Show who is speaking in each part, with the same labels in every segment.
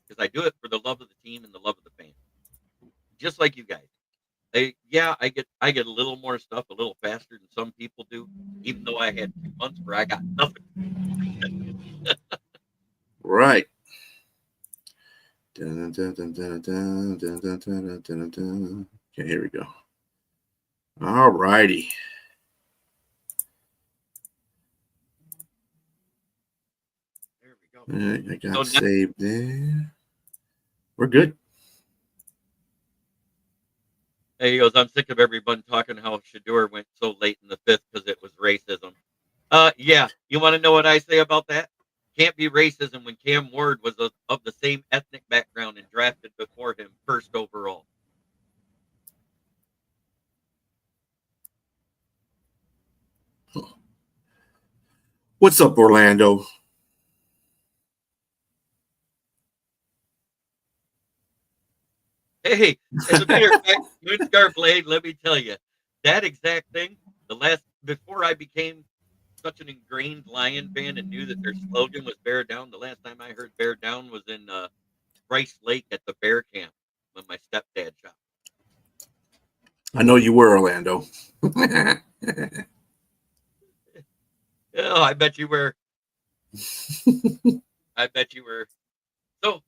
Speaker 1: because I do it for the love of the team and the love of the fans, just like you guys. I get a little more stuff a little faster than some people do, even though I had 2 months where I got nothing.
Speaker 2: Right. Dun, dun, dun, dun, dun, dun, dun, dun, dun, dun. Okay, here we go. All righty.
Speaker 1: There we go.
Speaker 2: All right, I got
Speaker 1: So now,
Speaker 2: saved there. We're good.
Speaker 1: he goes, I'm sick of everyone talking how Shador went so late in the fifth because it was racism. Yeah. You want to know what I say about that? Can't be racism when Cam Ward was of the same ethnic background and drafted before him first overall.
Speaker 2: What's up, Orlando?
Speaker 1: Hey, as a matter of fact, Moonscar Blade, let me tell you, that exact thing, before I became such an ingrained Lion fan and knew that their slogan was Bear Down, the last time I heard Bear Down was in Rice Lake at the bear camp when my stepdad shot.
Speaker 2: I know you were, Orlando.
Speaker 1: Oh, I bet you were. I bet you were. So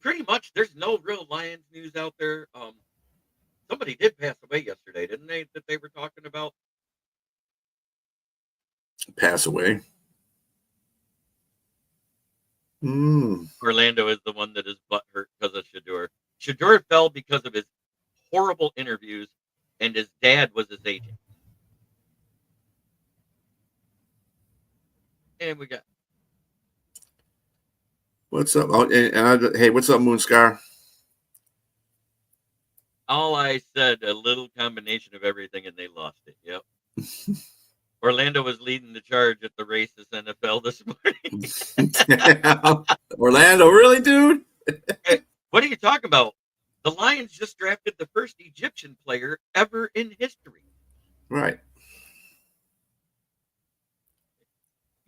Speaker 1: pretty much, there's no real Lions news out there. Somebody did pass away yesterday, didn't they? That they were talking about.
Speaker 2: Pass away.
Speaker 1: Orlando is the one that is butthurt because of Shador. Shador fell because of his horrible interviews, and his dad was his agent. And we got
Speaker 2: What's up? Oh, hey, what's up, Moonscar?
Speaker 1: all I said, a little combination of everything, and they lost it. Yep. Orlando was leading the charge at the racist NFL this morning.
Speaker 2: Orlando, really, dude?
Speaker 1: Hey, what are you talking about? The Lions just drafted the first Egyptian player ever in history.
Speaker 2: Right.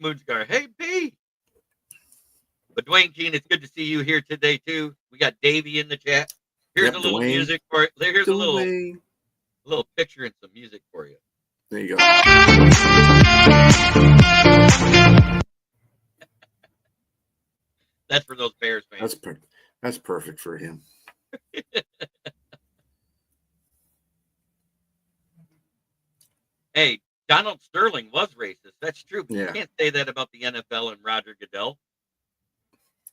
Speaker 1: Moonscar, hey B. But Dwayne Keene, it's good to see you here today too. We got Davey in the chat. Here's
Speaker 2: Yep,
Speaker 1: a little
Speaker 2: Dwayne.
Speaker 1: music for it. Here's
Speaker 2: Dwayne.
Speaker 1: a little picture and some music for you.
Speaker 2: There you go.
Speaker 1: That's for those Bears fans.
Speaker 2: That's perfect for him.
Speaker 1: Hey, Donald Sterling was racist. That's true. But
Speaker 2: Yeah.
Speaker 1: You can't say that about the NFL and Roger Goodell.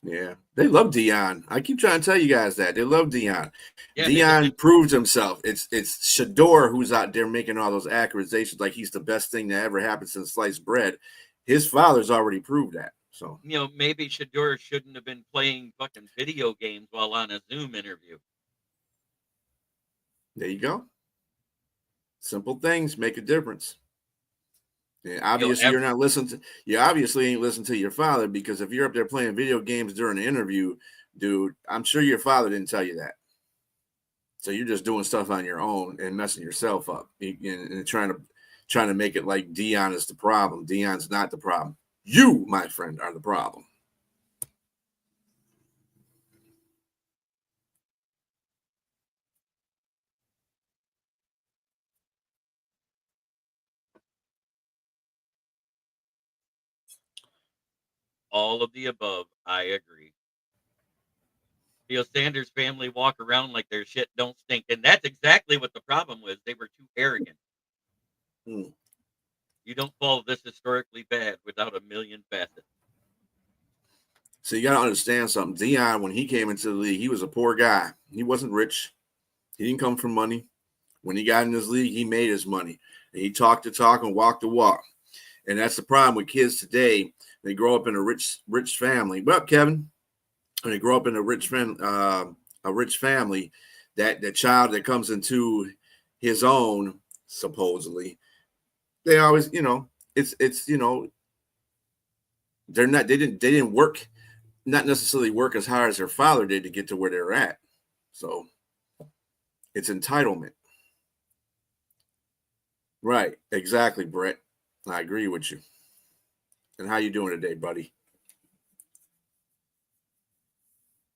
Speaker 2: Yeah, they love Dion. I keep trying to tell you guys that they love Dion.
Speaker 1: Yeah,
Speaker 2: Dion proved himself. It's Shador who's out there making all those accusations like he's the best thing that ever happened since sliced bread. His father's already proved that. So
Speaker 1: maybe Shador shouldn't have been playing fucking video games while on a Zoom interview.
Speaker 2: There you go. Simple things make a difference. Yeah, obviously you're not listening to. You obviously ain't listening to your father, because if you're up there playing video games during the interview, dude, I'm sure your father didn't tell you that. So you're just doing stuff on your own and messing yourself up and trying to make it like Dion is the problem. Dion's not the problem. You, my friend, are the problem.
Speaker 1: All of the above, I agree. Sanders' family walk around like their shit don't stink, and that's exactly what the problem was. They were too arrogant. You don't follow this historically bad without a million facets.
Speaker 2: So you got to understand something. Dion, when he came into the league, he was a poor guy. He wasn't rich. He didn't come from money. When he got in this league, he made his money. And he talked the talk and walked the walk. And that's the problem with kids today. They grow up in a rich family. Well, Kevin, when they grow up in a rich family, that the child that comes into his own, supposedly, they always, it's they didn't work, not necessarily work as hard as their father did to get to where they're at. So it's entitlement. Right. Exactly, Brett. I agree with you. And how you doing today, buddy?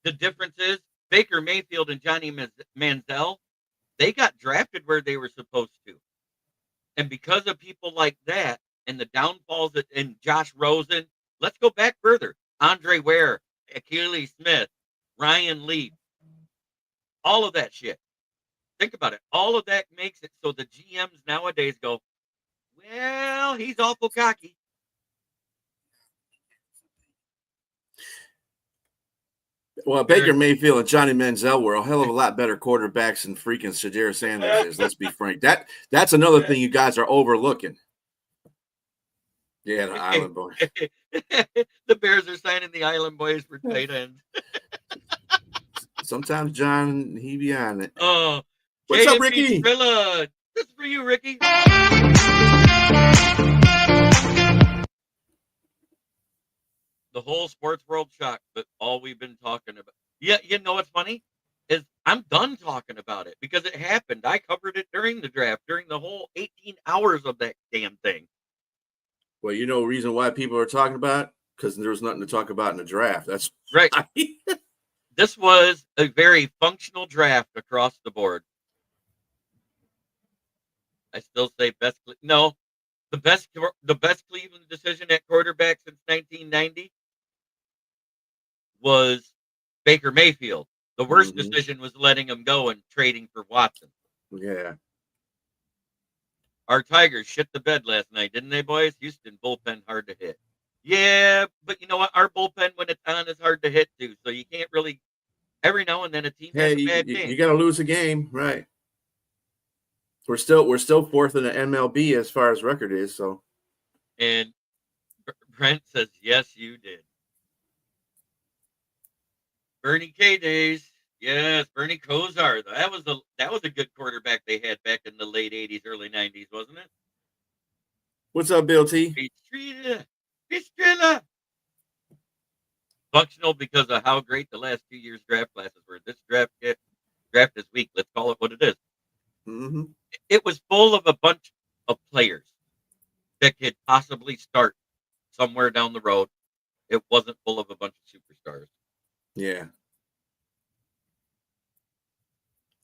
Speaker 1: The difference is Baker Mayfield and Johnny Manziel, they got drafted where they were supposed to. And because of people like that and the downfalls in Josh Rosen, let's go back further. Andre Ware, Akili Smith, Ryan Leaf, all of that shit. Think about it. All of that makes it so the GMs nowadays go, well, he's awful cocky.
Speaker 2: Well, Baker Mayfield and Johnny Manziel were a hell of a lot better quarterbacks than freaking Shedeur Sanders is. Let's be frank. That's another thing you guys are overlooking. Yeah, the Island Boys.
Speaker 1: The Bears are signing the Island Boys for tight ends.
Speaker 2: Sometimes John, he be on it.
Speaker 1: Oh,
Speaker 2: what's up, Ricky?
Speaker 1: Trilla. This is for you, Ricky. The whole sports world shocked, but all we've been talking about. Yeah, you know what's funny? Is I'm done talking about it because it happened. I covered it during the draft, during the whole 18 hours of that damn thing.
Speaker 2: Well, you know the reason why people are talking about it? Because there was nothing to talk about in the draft. That's
Speaker 1: right. This was a very functional draft across the board. I still say best. No, the best Cleveland decision at quarterback since 1990 was Baker Mayfield. The worst decision was letting him go and trading for Watson.
Speaker 2: Yeah.
Speaker 1: Our Tigers shit the bed last night, didn't they, boys? Houston bullpen hard to hit. Yeah, but you know what? Our bullpen, when it's on, is hard to hit too. So you can't really. Every now and then, a team has a bad game.
Speaker 2: You got to lose a game, right? We're still fourth in the MLB as far as record is. So,
Speaker 1: and Brent says, "Yes, you did." Bernie K days, yes, Bernie Kosar. That was a good quarterback they had back in the late '80s, early '90s, wasn't it?
Speaker 2: What's up, Bill T?
Speaker 1: Trilla. Functional because of how great the last 2 years draft classes were. This draft this week, let's call it what it is.
Speaker 2: Mm-hmm.
Speaker 1: It was full of a bunch of players that could possibly start somewhere down the road. It wasn't full of a bunch of superstars.
Speaker 2: Yeah.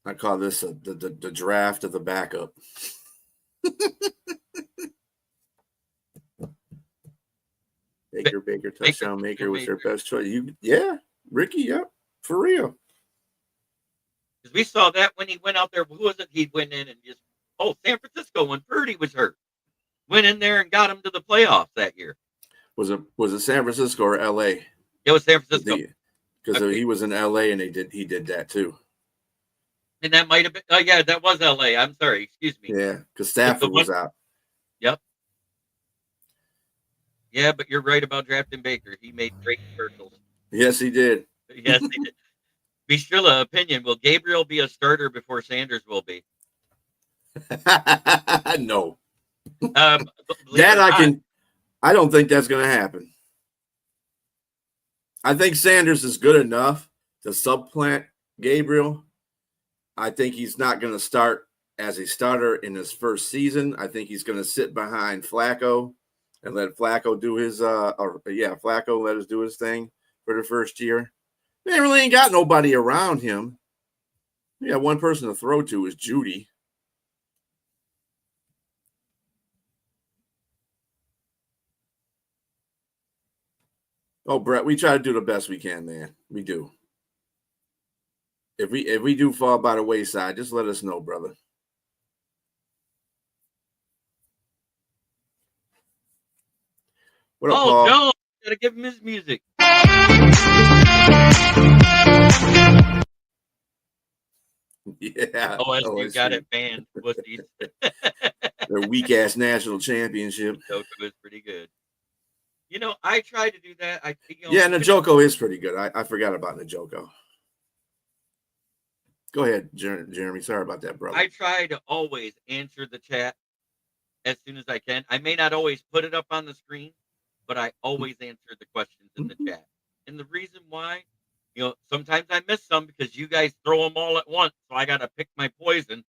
Speaker 2: I call this the draft of the backup. Baker, touchdown maker was their best choice. Ricky, for real.
Speaker 1: Because we saw that when he went out there. Who was it? He went in and just San Francisco when Purdy was hurt, went in there and got him to the playoffs that year.
Speaker 2: Was it San Francisco or L.A.?
Speaker 1: It was San Francisco
Speaker 2: because he was in L.A. and he did that too.
Speaker 1: And that might have been. Oh yeah, that was L.A. I'm sorry, excuse me.
Speaker 2: Yeah, because Stafford was out.
Speaker 1: Yep. Yeah, but you're right about drafting Baker. He made great commercials.
Speaker 2: Yes, he did.
Speaker 1: Yes, he did. Bistrilla opinion: will Gabriel be a starter before Sanders will be?
Speaker 2: No. I don't think that's going to happen. I think Sanders is good enough to supplant Gabriel. I think he's not going to start as a starter in his first season. I think he's going to sit behind Flacco and let Flacco do his Flacco let us do his thing for the first year. They really ain't got nobody around him. Yeah, one person to throw to is Judy. Oh, Brett, we try to do the best we can, man. We do. If we do fall by the wayside, just let us know, brother. What up, Paul?
Speaker 1: John, gotta give him his music.
Speaker 2: Yeah.
Speaker 1: OSU got it banned. Wussies.
Speaker 2: Their weak ass national championship.
Speaker 1: Njoku is pretty good. You know, I tried to do that.
Speaker 2: Njoku is pretty good. I forgot about Njoku. Go ahead, Jeremy. Sorry about that, brother.
Speaker 1: I try to always answer the chat as soon as I can. I may not always put it up on the screen, but I always answer the questions in the chat. And the reason why, sometimes I miss some because you guys throw them all at once, so I got to pick my poison.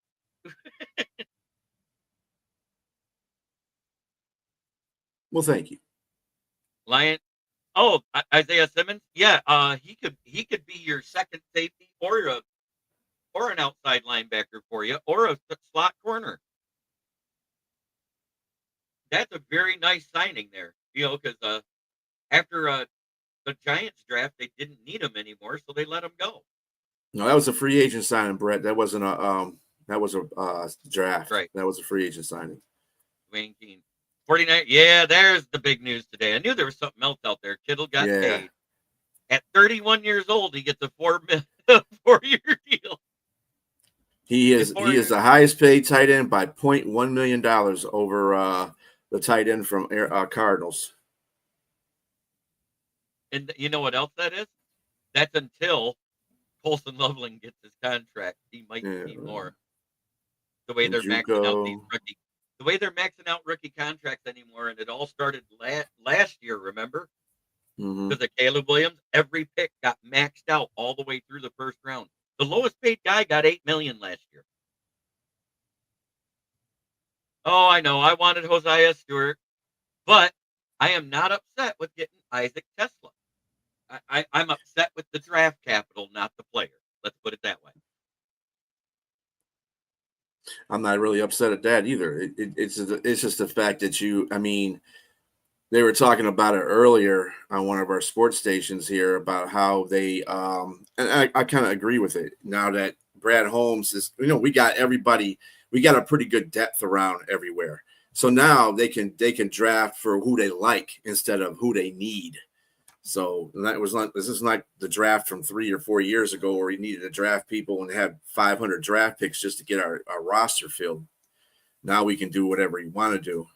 Speaker 2: Well, thank you.
Speaker 1: Lion, Oh, Isaiah Simmons. Yeah, he could be your second safety or an outside linebacker for you or a slot corner. That's a very nice signing there. Because after the Giants draft, they didn't need him anymore, so they let him go.
Speaker 2: No, that was a free agent signing, Brett. That wasn't a that was a draft.
Speaker 1: Right,
Speaker 2: That was a free agent signing.
Speaker 1: Dwayne Keane. 49. Yeah, there's the big news today. I knew there was something else out there. Kittle got
Speaker 2: Yeah.
Speaker 1: paid. At 31 years old, he gets a 4-year deal.
Speaker 2: He is the highest paid tight end by $0.1 million over the tight end from Cardinals.
Speaker 1: And you know what else that is? That's until Colson Loveland gets his contract. He might see more. The way they're maxing out these rookie, the way they're maxing out rookie contracts anymore, and it all started last year. Remember? Because of Caleb Williams, every pick got maxed out all the way through the first round. The lowest paid guy got $8 million last year. Oh, I know. I wanted Hosea Stewart, but I am not upset with getting Isaac Tesla. I'm upset with the draft capital, not the player. Let's put it that way.
Speaker 2: I'm not really upset at that either. It's just the fact that I mean, they were talking about it earlier on one of our sports stations here about how they and I kind of agree with it now that Brad Holmes is, we got everybody, we got a pretty good depth around everywhere. So now they can draft for who they like instead of who they need. So this is like the draft from 3 or 4 years ago where we needed to draft people and had 500 draft picks just to get our roster filled. Now we can do whatever you want to do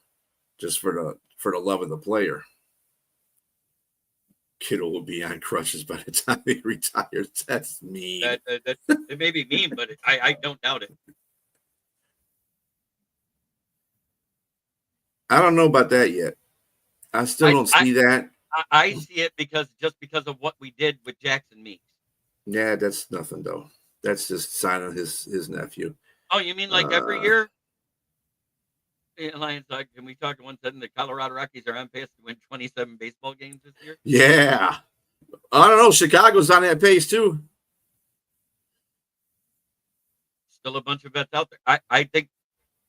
Speaker 2: just for the love of the player. Kittle will be on crutches by the time he retires. That's mean.
Speaker 1: It may be mean, but I don't doubt it.
Speaker 2: I don't know about that yet. I still don't see that.
Speaker 1: I see it because of what we did with Jackson Meeks.
Speaker 2: Yeah, that's nothing though. That's just signing his nephew.
Speaker 1: Oh, you mean like every year? Lions, can we talk one second? The Colorado Rockies are on pace to win 27 baseball games this year.
Speaker 2: Yeah, I don't know. Chicago's on that pace too.
Speaker 1: Still a bunch of vets out there. I think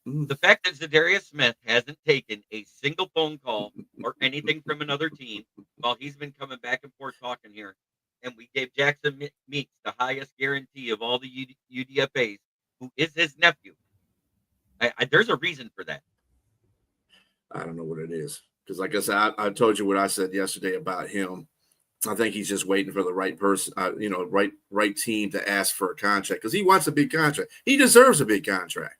Speaker 1: the fact that Zadarius Smith hasn't taken a single phone call or anything from another team while he's been coming back and forth talking here, and we gave Jackson Meeks the highest guarantee of all the UDFAs, who is his nephew. There's a reason for that.
Speaker 2: I don't know what it is because, like I said, I told you what I said yesterday about him. I think he's just waiting for the right person, right team to ask for a contract because he wants a big contract. He deserves a big contract.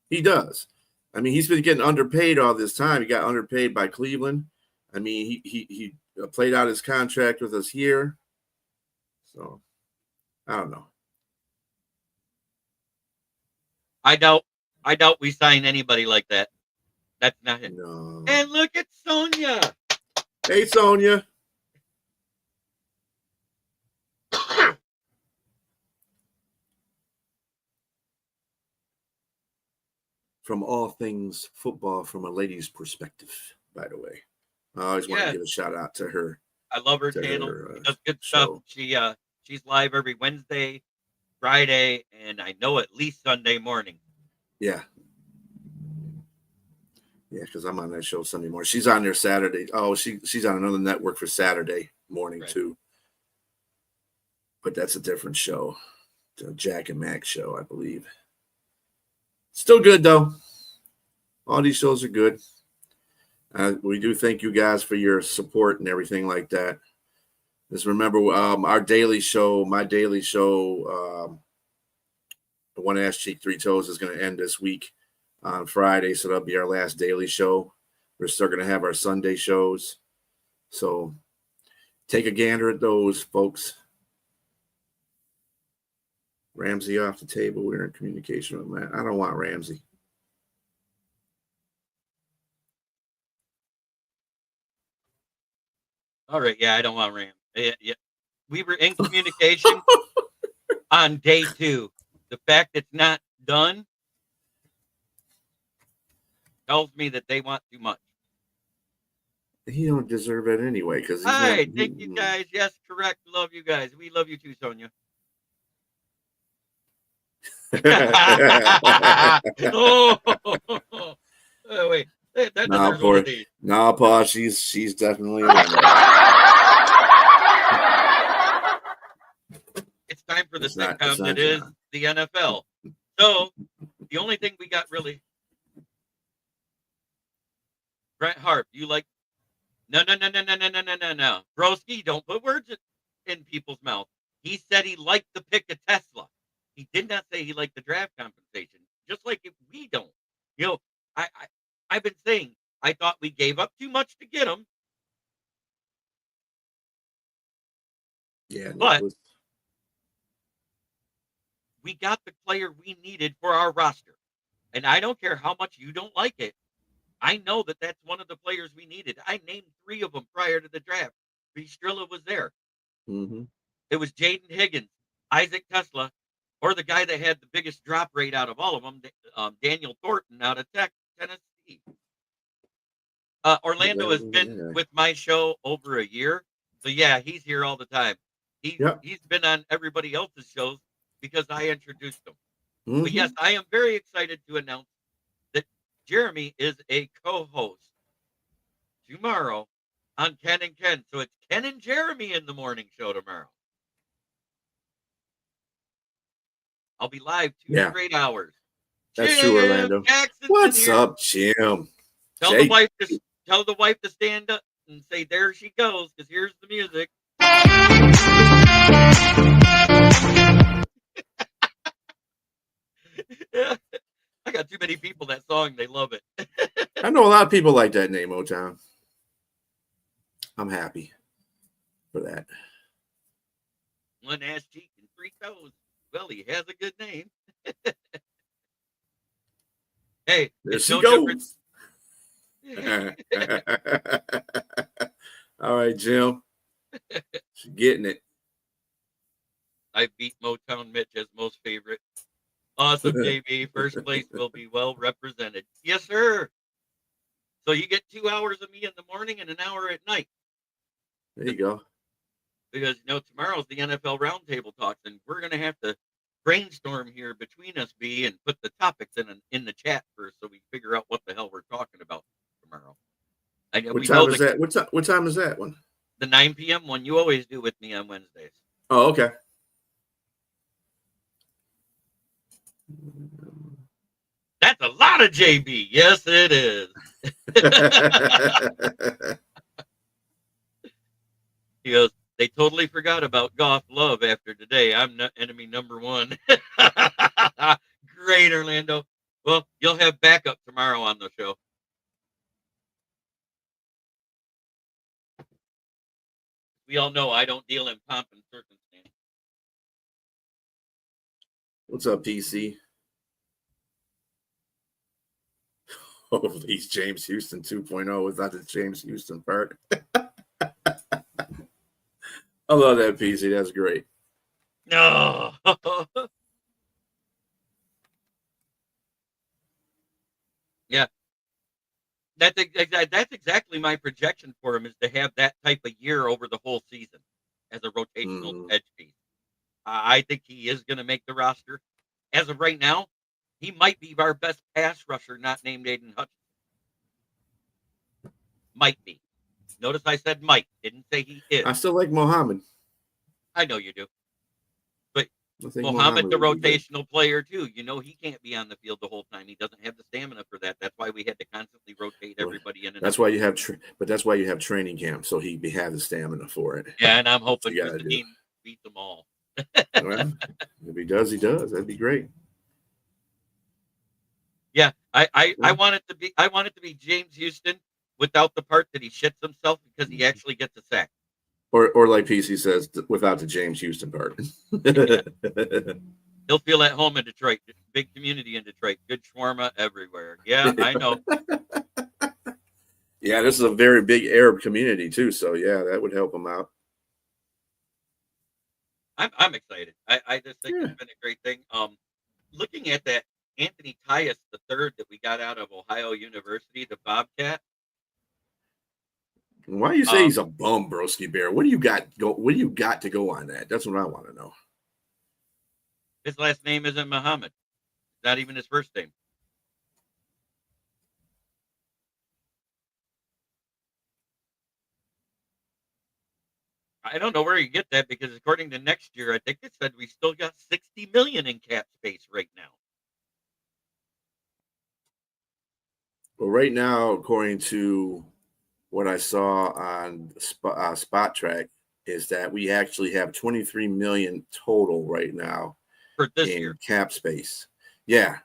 Speaker 2: He does. I mean, he's been getting underpaid all this time. He got underpaid by Cleveland. I mean, he played out his contract with us here. So, I don't know.
Speaker 1: I doubt we sign anybody like that. That's not it.
Speaker 2: No.
Speaker 1: And look at Sonia.
Speaker 2: Hey, Sonia. From all things football from a lady's perspective, by the way. I always want to give a shout out to her.
Speaker 1: I love her channel. She does good stuff. She's live every Wednesday, Friday, and I know at least Sunday morning.
Speaker 2: Yeah. Yeah, because I'm on that show Sunday morning. She's on there Saturday. Oh, she's on another network for Saturday morning too. But that's a different show. The Jack and Mac show, I believe. Still good, though. All these shows are good. We do thank you guys for your support and everything like that. Just remember our daily show, my daily show, the One Ass Cheek, Three Toes is going to end this week on Friday. So that'll be our last daily show. We're still going to have our Sunday shows. So take a gander at those, folks. Ramsey off the table. We're in communication with Matt. I don't want Ramsey.
Speaker 1: All right. Yeah, I don't want Ramsey. Yeah. We were in communication on day 2. The fact it's not done tells me that they want too much.
Speaker 2: He don't deserve it anyway because he's
Speaker 1: Hi,
Speaker 2: not.
Speaker 1: thank you guys. Yes, correct. Love you guys. We love you too, Sonia. Oh, wait. That
Speaker 2: Nah,
Speaker 1: deserves one of
Speaker 2: poor.
Speaker 1: these.
Speaker 2: Nah, Pa. She's definitely a winner.
Speaker 1: It's time for the
Speaker 2: It's not
Speaker 1: sitcom that is
Speaker 2: John.
Speaker 1: the NFL. So the only thing we got really, Brett Harp, you like no, Broski, don't put words in people's mouth. He said he liked the pick of Tesla. He did not say he liked the draft compensation. Just like if we don't. You know, I've been saying I thought we gave up too much to get him,
Speaker 2: Yeah,
Speaker 1: but we got the player we needed for our roster. And I don't care how much you don't like it. I know that that's one of the players we needed. I named 3 of them prior to the draft. Trilla was there.
Speaker 2: Mm-hmm.
Speaker 1: It was Jaden Higgins, Isaac Tesla, or the guy that had the biggest drop rate out of all of them, Daniel Thornton out of Tennessee. Orlando has been with my show over a year. So, yeah, he's here all the time. He's been on everybody else's shows because I introduced him.
Speaker 2: Mm-hmm.
Speaker 1: But, yes, I am very excited to announce that Jeremy is a co-host tomorrow on Ken and Ken. So it's Ken and Jeremy in the morning show tomorrow. I'll be live 2 straight hours.
Speaker 2: That's
Speaker 1: Jim
Speaker 2: true, Orlando.
Speaker 1: Jackson's
Speaker 2: What's up, Jim?
Speaker 1: Tell the wife to stand up and say, "There she goes," because here's the music. I got too many people that song. They love it.
Speaker 2: I know a lot of people like that name, O-Town. I'm happy for that.
Speaker 1: 1 ass cheek and 3 toes. Well, he has a good name. Hey,
Speaker 2: there
Speaker 1: it's
Speaker 2: she
Speaker 1: no
Speaker 2: goes.
Speaker 1: different.
Speaker 2: All right, Jim. She's getting it.
Speaker 1: I beat Motown Mitch as most favorite. Awesome, JB. First place will be well represented. Yes, sir. So you get 2 hours of me in the morning and an hour at night.
Speaker 2: There you go.
Speaker 1: Because, tomorrow's the NFL Roundtable Talks, and we're going to have to brainstorm here between us, B, and put the topics in the chat first so we figure out what the hell we're talking about tomorrow.
Speaker 2: What time is that? What time is that one?
Speaker 1: The 9 p.m. one you always do with me on Wednesdays.
Speaker 2: Oh, okay.
Speaker 1: That's a lot of JB. Yes, it is. He goes, they totally forgot about Goff Love after today. I'm not enemy number 1. Great, Orlando. Well, you'll have backup tomorrow on the show. We all know I don't deal in pomp and circumstance.
Speaker 2: What's up, PC? Oh, he's James Houston 2.0 without the James Houston part. I love that, PC. That's great.
Speaker 1: No. Yeah. That's exactly my projection for him, is to have that type of year over the whole season as a rotational edge piece. I think he is going to make the roster. As of right now, he might be our best pass rusher, not named Aiden Hutchinson. Might be. Notice I said might, didn't say he is.
Speaker 2: I still like Muhammad.
Speaker 1: I know you do. But Muhammad, the rotational player, too. He can't be on the field the whole time. He doesn't have the stamina for that. That's why we had to constantly rotate everybody in.
Speaker 2: That's why you have, that's why you have training camp, so he have the stamina for it.
Speaker 1: Yeah, and I'm hoping Christine beats them all.
Speaker 2: Well, if he does, he does. That'd be great.
Speaker 1: Yeah, I want it to be James Houston without the part that he shits himself because he actually gets a sack.
Speaker 2: Or like PC says, without the James Houston part.
Speaker 1: He'll feel at home in Detroit. Big community in Detroit. Good shawarma everywhere. Yeah, I know.
Speaker 2: Yeah, this is a very big Arab community too. So yeah, that would help him out.
Speaker 1: I'm excited. I just think it's been a great thing. Looking at that Anthony Tyus III that we got out of Ohio University, the Bobcat.
Speaker 2: Why do you say he's a bum, Broski Bear? What do you got? What do you got to go on that? That's what I want to know.
Speaker 1: His last name isn't Muhammad. Not even his first name. I don't know where you get that because according to next year, I think it said we still got 60 million in cap space right now.
Speaker 2: Well, right now, according to what I saw on Spot Track, is that we actually have 23 million total right now
Speaker 1: for this
Speaker 2: in
Speaker 1: year
Speaker 2: cap space. Yeah,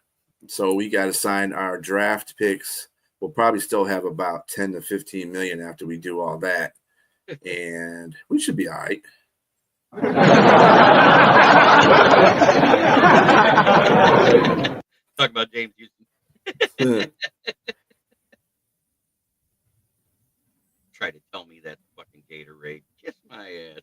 Speaker 2: so we got to sign our draft picks. We'll probably still have about 10 to 15 million after we do all that, and we should be all right.
Speaker 1: Talk about James Houston. Try to tell me that's fucking Gatorade. Kiss my ass.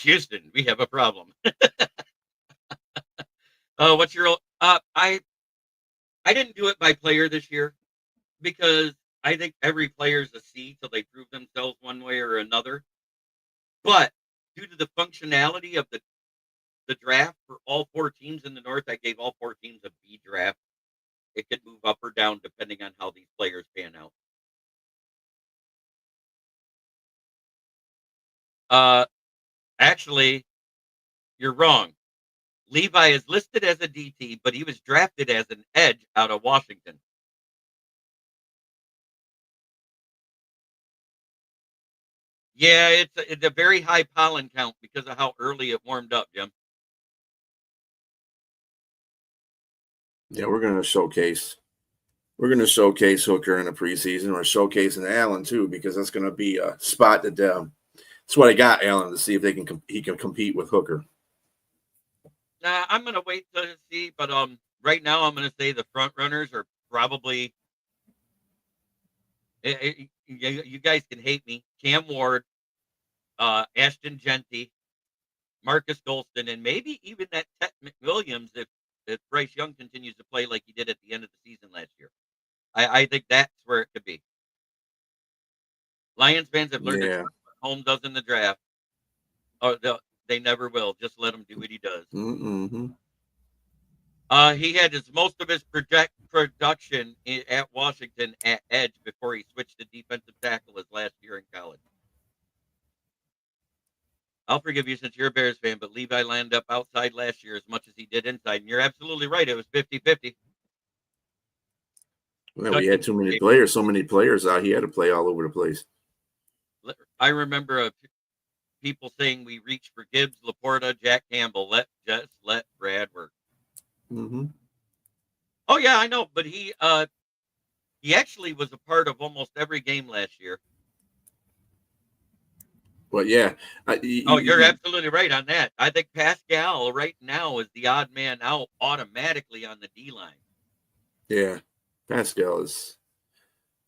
Speaker 1: Houston, we have a problem. What's your I didn't do it by player this year because I think every player is a C till they prove themselves one way or another. But due to the functionality of the draft for all four teams in the North, I gave all four teams a B draft. It could move up or down depending on how these players pan out. Actually, you're wrong. Levi is listed as a DT, but he was drafted as an edge out of Washington. Yeah, it's a very high pollen count because of how early it warmed up, Jim.
Speaker 2: Yeah, we're going to showcase. We're going to showcase Hooker in the preseason. We're showcasing Allen too because that's going to be a spot that that's what I got Allen to see if he can compete with Hooker.
Speaker 1: I'm going to wait to see, but right now I'm going to say the front runners are probably. You guys can hate me. Cam Ward, Ashton Genty, Marcus Golston, and maybe even that Ted McWilliams if Bryce Young continues to play like he did at the end of the season last year. I think that's where it could be. Lions fans have learned to trust what Holmes does in the draft. Oh, they never will. Just let him do what he does.
Speaker 2: Mm-hmm.
Speaker 1: He had most of his production at Washington at edge before he switched to defensive tackle his last year in college. I'll forgive you since you're a Bears fan, but Levi landed up outside last year as much as he did inside. And you're absolutely right. It was 50-50.
Speaker 2: Well, we had too many players, so many players out. He had to play all over the place.
Speaker 1: I remember people saying we reached for Gibbs, Laporta, Jack Campbell. Just let Brad work.
Speaker 2: Mm-hmm.
Speaker 1: Oh yeah, I know, but he actually was a part of almost every game last year.
Speaker 2: Well, yeah.
Speaker 1: You're absolutely right on that. I think Pascal right now is the odd man out automatically on the D line.
Speaker 2: Yeah, Pascal is.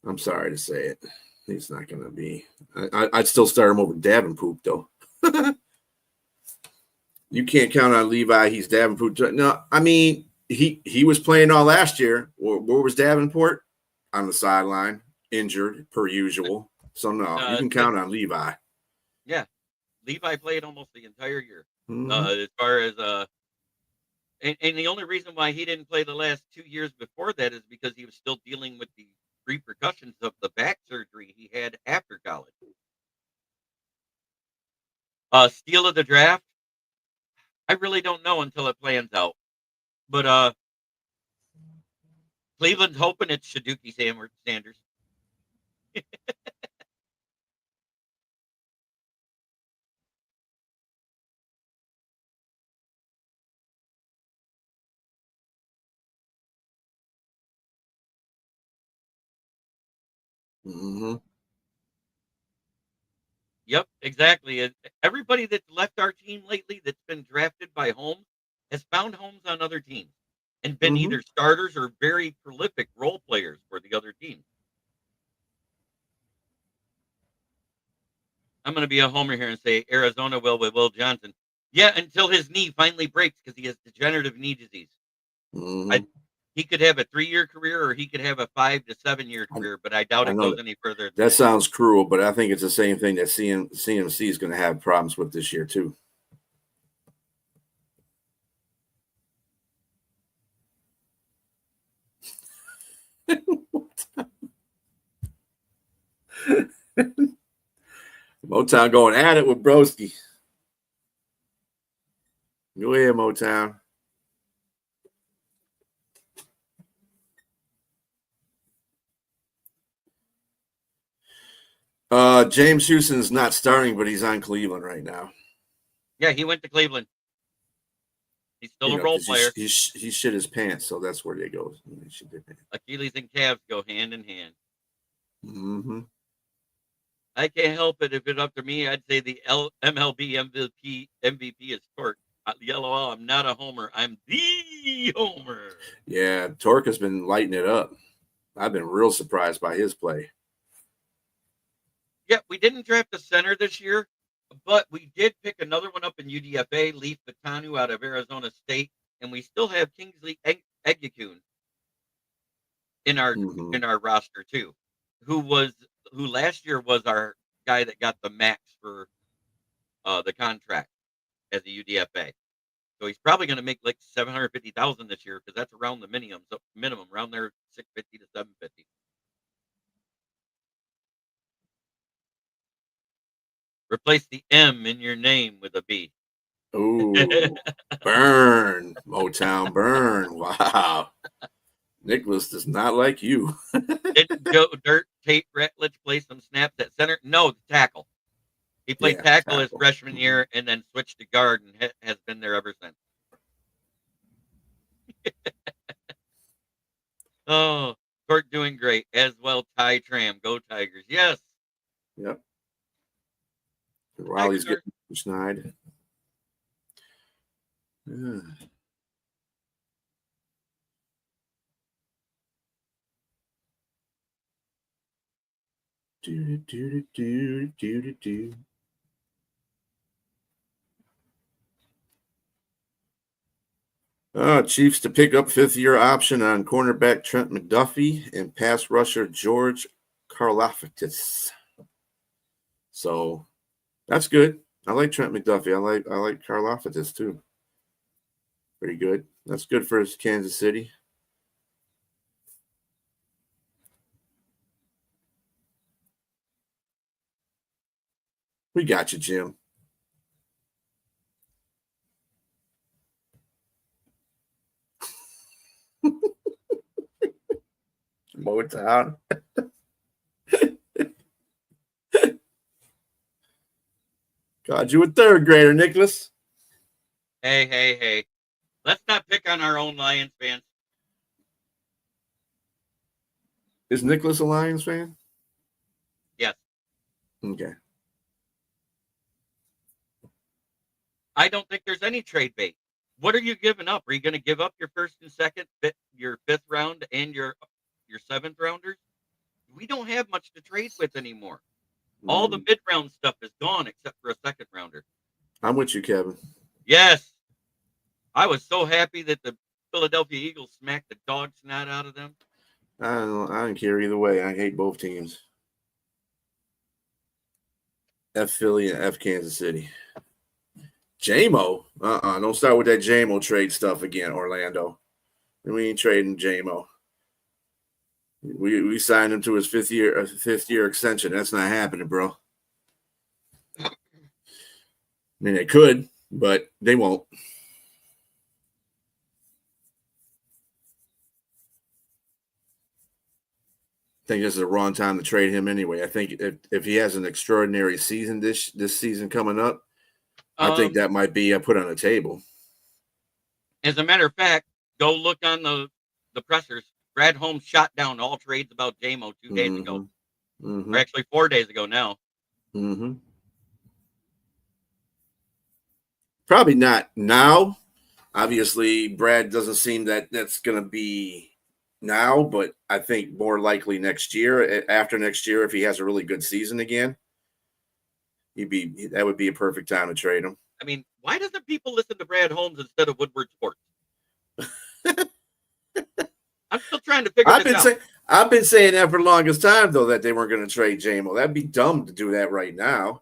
Speaker 2: I'm sorry to say it. He's not going to be. I'd still start him over Davenport, though. You can't count on Levi. He's Davenport. No, I mean, he was playing all last year. Where was Davenport? On the sideline, injured, per usual. So, no, you can count on Levi.
Speaker 1: Yeah. Levi played almost the entire year.
Speaker 2: Mm-hmm.
Speaker 1: As far as and the only reason why he didn't play the last 2 years before that is because he was still dealing with the repercussions of the back surgery he had after college. Steal of the draft. I really don't know until it plans out. But Cleveland's hoping it's Shaduki Sanders.
Speaker 2: Mm-hmm.
Speaker 1: Yep, exactly. Everybody that's left our team lately that's been drafted by Holmes has found homes on other teams and been
Speaker 2: Mm-hmm.
Speaker 1: either starters or very prolific role players for the other team. I'm going to be a homer here and say Arizona will with Will Johnson. Yeah, until his knee finally breaks because he has degenerative knee disease.
Speaker 2: Mm-hmm.
Speaker 1: He could have a 3-year career or he could have a 5 to 7-year career, but I doubt
Speaker 2: I
Speaker 1: it
Speaker 2: know
Speaker 1: goes any further than
Speaker 2: that
Speaker 1: that.
Speaker 2: sounds cruel, but I think it's the same thing that CMC is going to have problems with this year too. Motown going at it with Broski. Go ahead, Motown. James Houston's not starting, but he's on Cleveland right now.
Speaker 1: Yeah, he went to Cleveland. He's still a role player.
Speaker 2: He shit his pants, so that's where they go.
Speaker 1: Achilles and calves go hand in hand.
Speaker 2: Mm-hmm.
Speaker 1: I can't help it. If it's up to me, I'd say the MLB MVP is Torque. LOL, I'm not a homer. I'm the homer.
Speaker 2: Yeah, Torque has been lighting it up. I've been real surprised by his play.
Speaker 1: Yeah, we didn't draft a center this year, but we did pick another one up in UDFA, Leaf Batanu out of Arizona State, and we still have Kingsley Egukun in our roster too, who last year was our guy that got the max for the contract as a UDFA. So he's probably going to make like 750,000 this year because that's around the minimum around there 650 to 750. Replace the M in your name with a B.
Speaker 2: Ooh, burn, Motown, burn. Wow. Nicholas does not like you.
Speaker 1: Didn't Joe Dirt Tate Ratledge play some snaps at center? No, the tackle. He played tackle his freshman year and then switched to guard and has been there ever since. Oh, Court doing great as well. Ty Tram, go Tigers! Yes.
Speaker 2: Yep. Riley's getting snide. Yeah. Do. Chiefs to pick up 5th-year option on cornerback Trent McDuffie and pass rusher George Karlaftis. So that's good. I like Trent McDuffie. I like Karlaftis too. Pretty good. That's good for Kansas City. We got you, Jim. Motown. God, you a 3rd grader, Nicholas.
Speaker 1: Hey. Let's not pick on our own Lions fans.
Speaker 2: Is Nicholas a Lions fan?
Speaker 1: Yes.
Speaker 2: Okay.
Speaker 1: I don't think there's any trade bait. What are you giving up? Are you going to give up your 1st and 2nd, your 5th round, and your 7th rounders? We don't have much to trade with anymore. All the mid-round stuff is gone except for a 2nd rounder.
Speaker 2: I'm with you, Kevin.
Speaker 1: Yes. I was so happy that the Philadelphia Eagles smacked the dog snot out of them.
Speaker 2: I don't care either way. I hate both teams. F Philly and F Kansas City. JMO? Don't start with that JMO trade stuff again, Orlando. We ain't trading JMO. We signed him to his 5th year extension. That's not happening, bro. I mean, they could, but they won't. think this is the wrong time to trade him anyway. I think if he has an extraordinary season this season coming up, I think that might be put on the table.
Speaker 1: As a matter of fact, go look on the pressers. Brad Holmes shot down all trades about JMO 2 days ago. Or actually 4 days ago now.
Speaker 2: Probably not now. Obviously, Brad doesn't seem that's going to be now, but I think more likely next year. After next year, if he has a really good season again, that would be a perfect time to trade him.
Speaker 1: I mean, why doesn't people listen to Brad Holmes instead of Woodward Sports? I'm still trying to figure this out.
Speaker 2: I've been saying that for the longest time, though, that they weren't going to trade JMO. That'd be dumb to do that right now.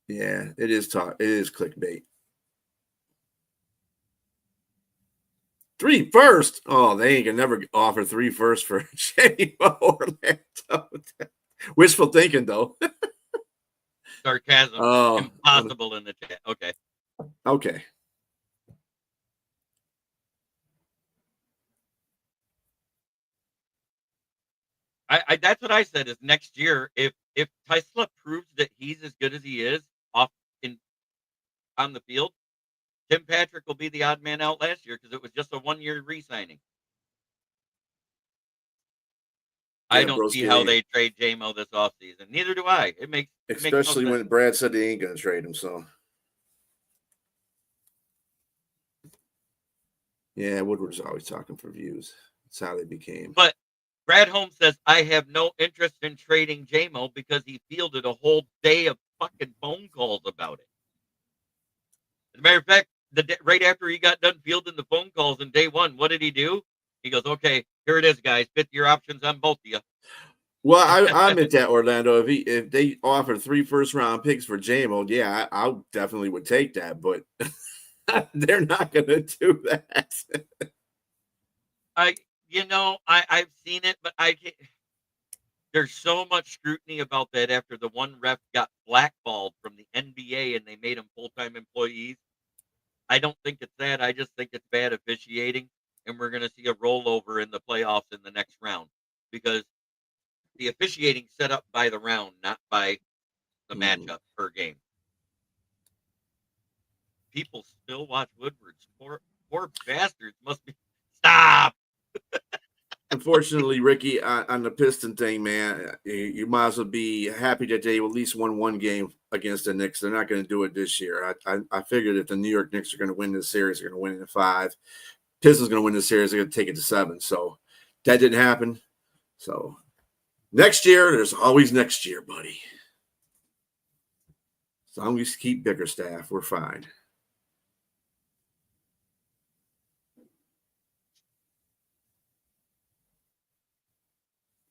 Speaker 2: Yeah, it is talk. It is clickbait. 3 first. Oh, they ain't gonna never offer 3 first for JMO Orlando. Wishful thinking, though.
Speaker 1: Sarcasm. Oh, impossible in the chat. Okay.
Speaker 2: Okay.
Speaker 1: I that's what I said is next year, if Tesla proves that he's as good as he is on the field, Tim Patrick will be the odd man out last year because it was just a 1-year re-signing. Yeah, I don't see how they trade JMO this offseason. Neither do I. It makes
Speaker 2: especially when Brad said they ain't going to trade him. So yeah, Woodward's always talking for views. That's how they became.
Speaker 1: But Brad Holmes says, I have no interest in trading JMO because he fielded a whole day of fucking phone calls about it. As a matter of fact, right after he got done fielding the phone calls in day 1, what did he do? He goes, okay, here it is, guys. Fit your options on both of you.
Speaker 2: Well, I'm at that, Orlando. If they offer 3 first-round picks for JMO, yeah, I definitely would take that. But they're not going to do that.
Speaker 1: I've seen it, but there's so much scrutiny about that after the one ref got blackballed from the NBA and they made them full-time employees. I don't think it's that. I just think it's bad officiating, and we're going to see a rollover in the playoffs in the next round because the officiating set up by the round, not by the matchup per game. People still watch Woodward's. Poor bastards must be. Stop.
Speaker 2: Unfortunately, Ricky, on the Piston thing, man, you might as well be happy that they at least won 1 game against the Knicks. They're not going to do it this year. I figured if the New York Knicks are going to win this series, they're going to win it in 5. Pistons going to win this series, they're going to take it to 7. So that didn't happen. So next year, there's always next year, buddy. As long as we keep Bickerstaff, we're fine.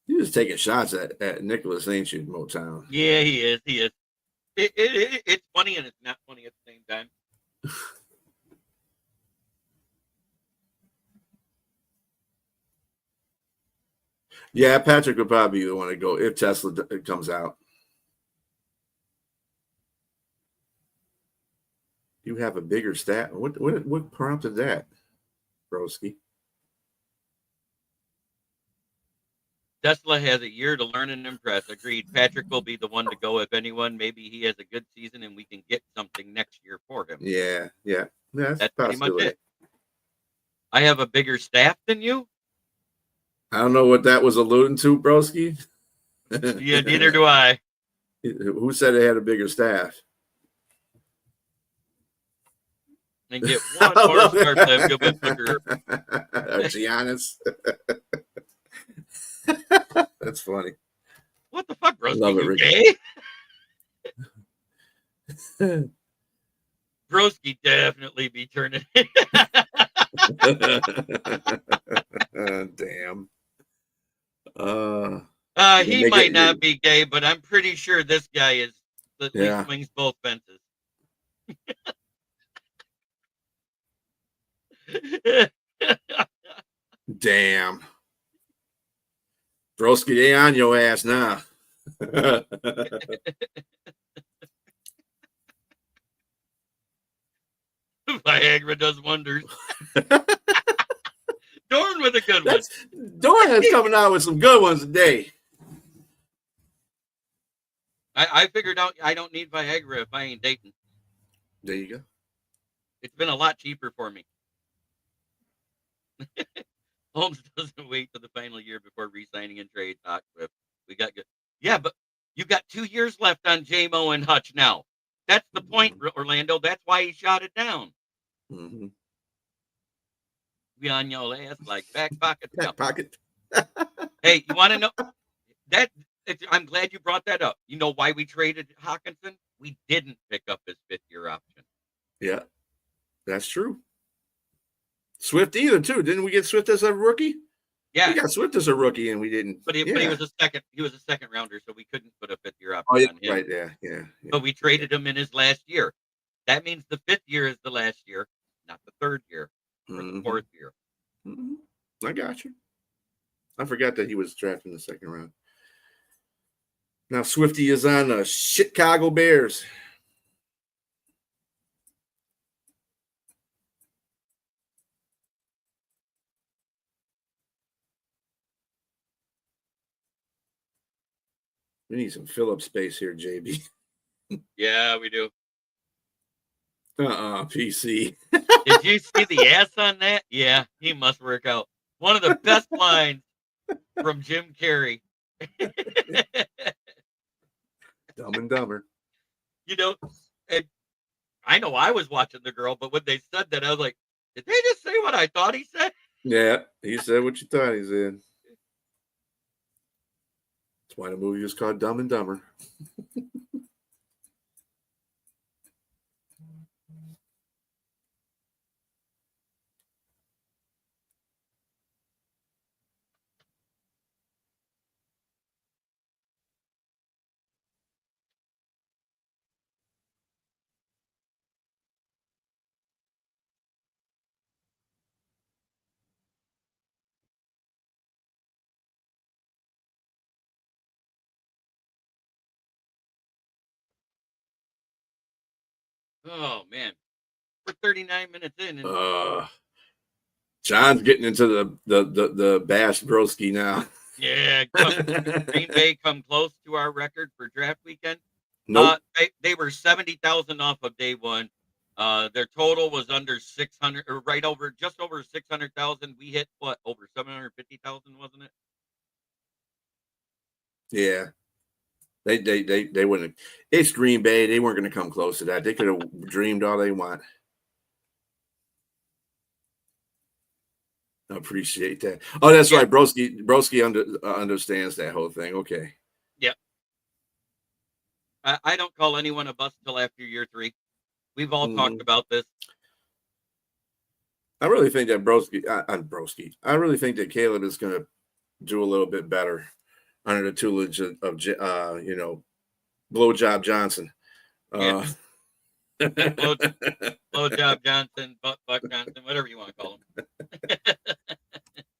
Speaker 2: You're just taking shots at Nicholas, ain't you, Motown?
Speaker 1: Yeah, he is. He is. It's funny and it's not funny at the same time.
Speaker 2: Yeah, Patrick would probably be the one to go if Tesla comes out. You have a bigger stat. What prompted that, Broski?
Speaker 1: Tesla has a year to learn and impress. Agreed. Patrick will be the one to go. If anyone, maybe he has a good season and we can get something next year for him.
Speaker 2: Yeah.
Speaker 1: That's pretty much it. I have a bigger staff than you?
Speaker 2: I don't know what that was alluding to, Broski.
Speaker 1: Yeah, neither do I.
Speaker 2: Who said they had a bigger staff?
Speaker 1: And get one more star player with Booker.
Speaker 2: Giannis. That's funny.
Speaker 1: What the fuck, Broski? Love it, Ricky. Gay? Broski definitely be turning.
Speaker 2: Damn.
Speaker 1: He might not be gay, but I'm pretty sure this guy is. At least swings both fences.
Speaker 2: Damn. Broski, they on your ass now.
Speaker 1: Viagra does wonders. Dorn with a good one.
Speaker 2: Dorn is coming out with some good ones today.
Speaker 1: I figured out I don't need Viagra if I ain't dating.
Speaker 2: There you go.
Speaker 1: It's been a lot cheaper for me. Holmes doesn't wait till the final year before re-signing in trade talks with. We got good. Yeah, but you got 2 years left on JMO and Hutch now. That's the point, Orlando. That's why he shot it down.
Speaker 2: Mm-hmm.
Speaker 1: Be on your ass like back pocket.
Speaker 2: Back pocket.
Speaker 1: Hey, you want to know that? I'm glad you brought that up. You know why we traded Hawkinson? We didn't pick up his 5th-year option.
Speaker 2: Yeah, that's true. Swift either too. Didn't we get Swift as a rookie?
Speaker 1: Yeah,
Speaker 2: we got Swift as a rookie, and we didn't.
Speaker 1: But he was a second. He was a second rounder, so we couldn't put a 5th-year option on him.
Speaker 2: Right. Yeah.
Speaker 1: But we traded him in his last year. That means the 5th year is the last year, not the 3rd year or the 4th year.
Speaker 2: Mm-hmm. I got you. I forgot that he was drafted in the 2nd round. Now Swifty is on the Chicago Bears. We need some fill-up space here, JB.
Speaker 1: Yeah, we do.
Speaker 2: PC.
Speaker 1: Did you see the ass on that? Yeah, he must work out. One of the best lines from Jim Carrey.
Speaker 2: Dumb and Dumber.
Speaker 1: You know, and I know I was watching the girl, but when they said that, I was like, did they just say what I thought he said?
Speaker 2: Yeah, he said what you thought he said. That's why the movie was called Dumb and Dumber.
Speaker 1: Oh man, we're 39 minutes in, and
Speaker 2: John's getting into the Bass Broski now.
Speaker 1: Yeah, Green Bay come close to our record for draft weekend.
Speaker 2: Nope.
Speaker 1: They were 70,000 off of day one. Their total was under 600, or just over 600,000. We hit what, over 750,000, wasn't it?
Speaker 2: Yeah. They wouldn't. It's Green Bay. They weren't going to come close to that. They could have dreamed all they want. I appreciate that. Oh, that's right. Broski understands that whole thing. Okay.
Speaker 1: Yep. I don't call anyone a bust till after year 3. We've all talked about this.
Speaker 2: I really think that I really think that Caleb is going to do a little bit better under the tutelage of Blowjob Johnson.
Speaker 1: Yeah. Blowjob Johnson, Butt Johnson, whatever you want to call him.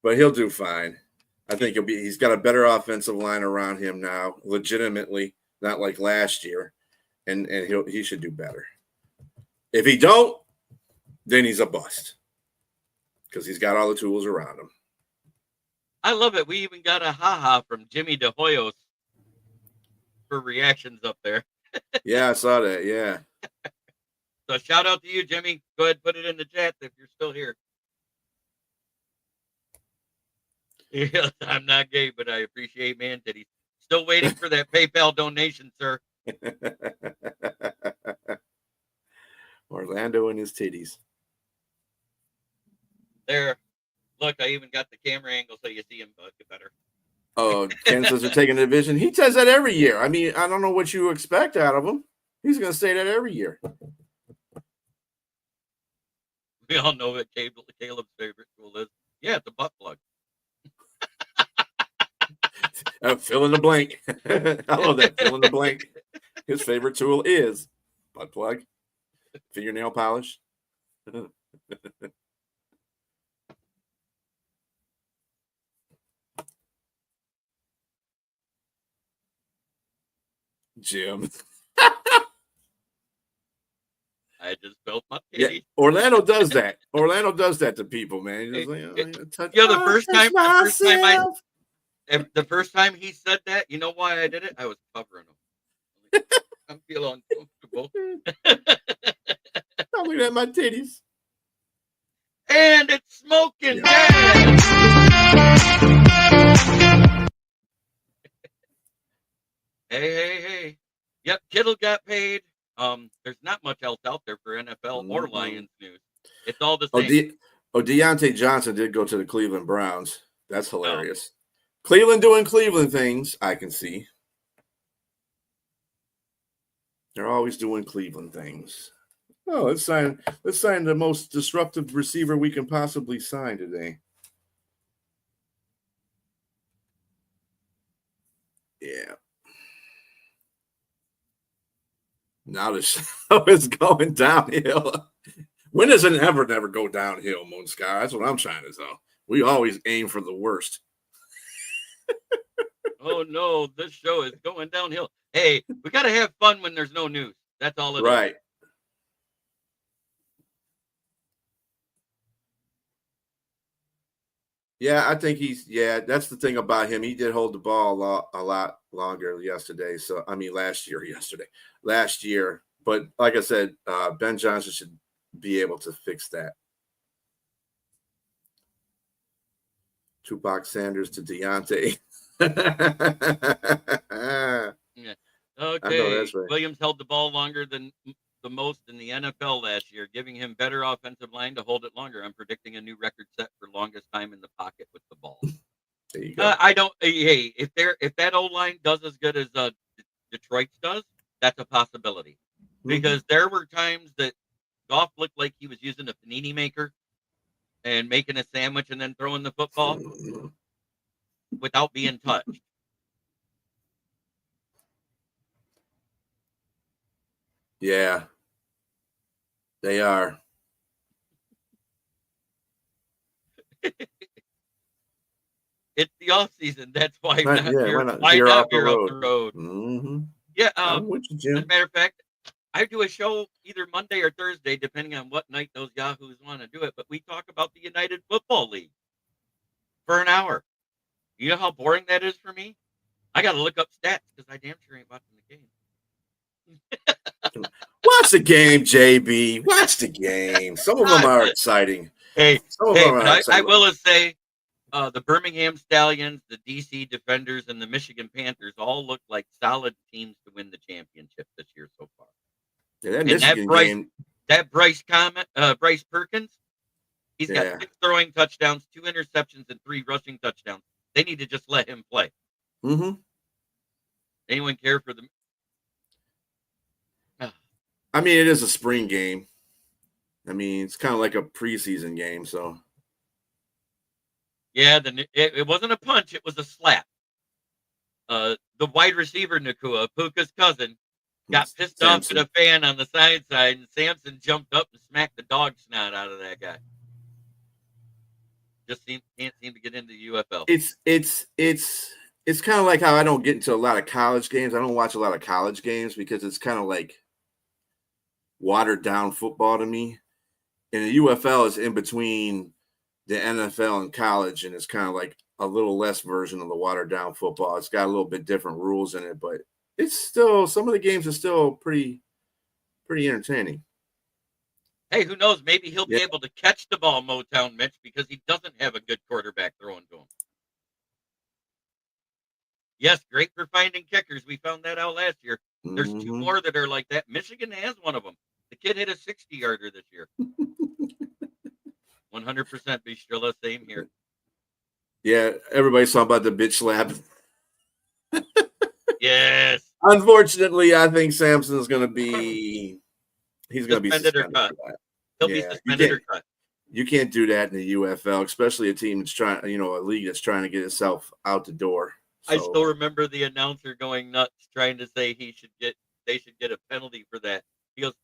Speaker 2: But he'll do fine. I think he's got a better offensive line around him now, legitimately, not like last year. And he should do better. If he don't, then he's a bust. Because he's got all the tools around him.
Speaker 1: I love it. We even got a ha-ha from Jimmy DeHoyos for reactions up there.
Speaker 2: Yeah, I saw that. Yeah.
Speaker 1: So shout out to you, Jimmy. Go ahead and put it in the chat if you're still here. Yes, I'm not gay, but I appreciate man titties. Still waiting for that PayPal donation, sir.
Speaker 2: Orlando and his titties.
Speaker 1: There. Look, I even got the camera angle so you see him better.
Speaker 2: Oh, Kansas are taking the division. He says that every year. I mean, I don't know what you expect out of him. He's going to say that every year.
Speaker 1: We all know what Caleb's favorite tool is. Yeah, it's a butt plug.
Speaker 2: Fill in the blank. I love that. Fill in the blank. His favorite tool is butt plug, fingernail polish. Jim.
Speaker 1: I just felt my
Speaker 2: Yeah,
Speaker 1: titties.
Speaker 2: Orlando does that. Orlando does that to people, man. He's just like, oh, yeah, touch,
Speaker 1: You know,
Speaker 2: oh, touch myself.
Speaker 1: the first time he said that, you know why I did it? I was covering him. I'm feeling uncomfortable.
Speaker 2: I'm looking at my titties.
Speaker 1: And it's smoking
Speaker 2: Yeah.
Speaker 1: gas. Hey. Yep, Kittle got paid. There's not much else out there for NFL or Lions news. It's all the same.
Speaker 2: Deontay Johnson did go to the Cleveland Browns. That's hilarious. Cleveland doing Cleveland things, I can see. They're always doing Cleveland things. Oh, let's sign the most disruptive receiver we can possibly sign today. Yeah. Now the show is going downhill. When does it never go downhill, Moonsky? That's what I'm trying to tell. We always aim for the worst.
Speaker 1: Oh no, this show is going downhill. Hey, we got to have fun when there's no news. That's all it is.
Speaker 2: Right. Yeah, I think that's the thing about him. He did hold the ball a lot longer yesterday. So, I mean, last year. But like I said, Ben Johnson should be able to fix that. Tupac Sanders to Deontay.
Speaker 1: Yeah. Okay. That's right. Williams held the ball longer than the most in the NFL last year, giving him better offensive line to hold it longer. I'm predicting a new record set for longest time in the pocket with the ball.
Speaker 2: There you go.
Speaker 1: I don't. Hey, if that O line does as good as Detroit's does, that's a possibility. Because there were times that Goff looked like he was using a panini maker and making a sandwich and then throwing the football without being touched.
Speaker 2: Yeah, they are.
Speaker 1: It's the off season. That's why
Speaker 2: why not you're off the road. Mm-hmm.
Speaker 1: Yeah.
Speaker 2: I'm with you, Jim.
Speaker 1: As a matter of fact, I do a show either Monday or Thursday, depending on what night those yahoos want to do it. But we talk about the United Football League for an hour. You know how boring that is for me? I got to look up stats because I damn sure ain't watching the game.
Speaker 2: Watch the game, JB. Watch the game. Some of them are exciting.
Speaker 1: I will say the Birmingham Stallions, the DC Defenders, and the Michigan Panthers all look like solid teams to win the championship this year so far.
Speaker 2: Yeah, that Michigan game.
Speaker 1: That Bryce Perkins, he's got 6 throwing touchdowns, 2 interceptions, and 3 rushing touchdowns. They need to just let him play.
Speaker 2: Mm-hmm.
Speaker 1: Anyone care for them?
Speaker 2: I mean, it is a spring game. I mean, it's kind of like a preseason game, so.
Speaker 1: Yeah, it wasn't a punch; it was a slap. The wide receiver Nakua, Puka's cousin, got pissed off at a fan on the side, and Samson jumped up and smacked the dog snot out of that guy. Just can't seem to get into the UFL.
Speaker 2: It's kind of like how I don't get into a lot of college games. I don't watch a lot of college games because it's kind of like watered down football to me. And the UFL is in between the NFL and college, and it's kind of like a little less version of the watered down football. It's got a little bit different rules in it, but it's still, some of the games are still pretty entertaining.
Speaker 1: Hey, who knows? Maybe he'll be able to catch the ball, Motown Mitch, because he doesn't have a good quarterback throwing to him. Yes, great for finding kickers. We found that out last year. There's 2 more that are like that. Michigan has one of them. The kid hit a 60-yarder this year. 100% Bistrilla, same here.
Speaker 2: Yeah, everybody's talking about the bitch slap.
Speaker 1: Yes.
Speaker 2: Unfortunately, I think Samson's going to be suspended
Speaker 1: or cut. He'll be suspended or cut.
Speaker 2: You can't do that in the UFL, especially a team that's trying, a league that's trying to get itself out the door. So.
Speaker 1: I still remember the announcer going nuts trying to say they should get a penalty for that. He goes,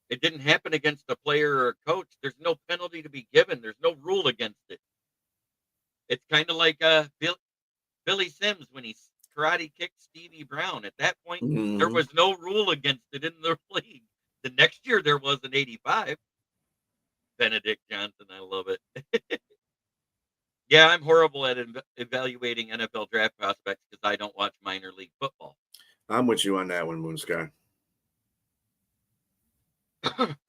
Speaker 1: it didn't happen against a player or a coach. There's no penalty to be given. There's no rule against it. It's kind of like Billy Sims when he karate kicked Stevie Brown. At that point, there was no rule against it in the league. The next year there was an 85. Benedict Johnson, I love it. Yeah, I'm horrible at evaluating NFL draft prospects because I don't watch minor league football.
Speaker 2: I'm with you on that one, Moonsky.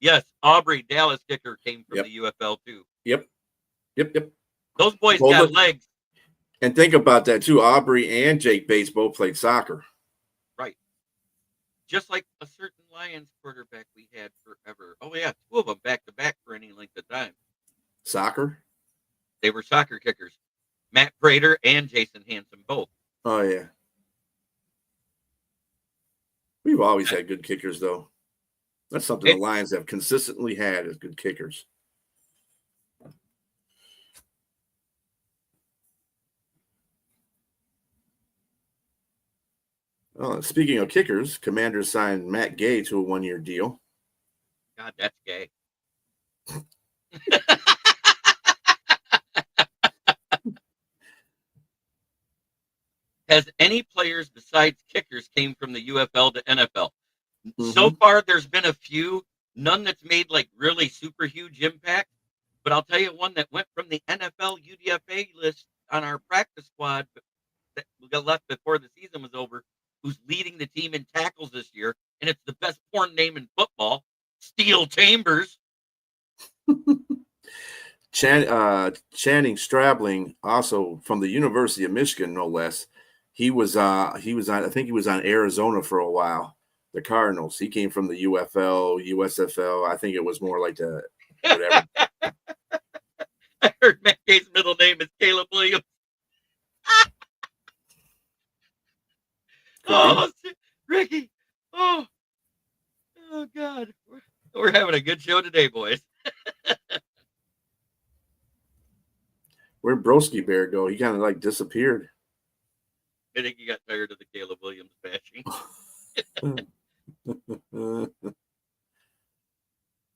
Speaker 1: Yes, Aubrey, Dallas kicker, came from
Speaker 2: Yep.
Speaker 1: the UFL too.
Speaker 2: Yep.
Speaker 1: Those boys
Speaker 2: Well,
Speaker 1: got
Speaker 2: look,
Speaker 1: legs.
Speaker 2: And think about that too. Aubrey and Jake Bates both played soccer.
Speaker 1: Right. Just like a certain Lions quarterback we had forever. Oh, yeah, two of them back to back for any length of time.
Speaker 2: Soccer?
Speaker 1: They were soccer kickers. Matt Prater and Jason Hanson both.
Speaker 2: Oh, yeah. We've always had good kickers, though. That's something the Lions have consistently had as good kickers. Speaking of kickers, Commanders signed Matt Gay to a 1-year deal.
Speaker 1: God, that's gay. Has any players besides kickers came from the UFL to NFL? Mm-hmm. So far, there's been a few, none that's made like really super huge impact. But I'll tell you one that went from the NFL UDFA list on our practice squad that we got left before the season was over, who's leading the team in tackles this year, and it's the best porn name in football, Steel Chambers.
Speaker 2: Channing Strabling, also from the University of Michigan, no less. He was on. I think he was on Arizona for a while. The Cardinals. He came from the UFL, USFL. I think it was more like the whatever.
Speaker 1: I heard Matt Gay's middle name is Caleb Williams. Oh, Ricky. Oh, God. We're having a good show today, boys.
Speaker 2: Where'd Broski Bear go? He kind of like disappeared.
Speaker 1: I think he got tired of the Caleb Williams bashing.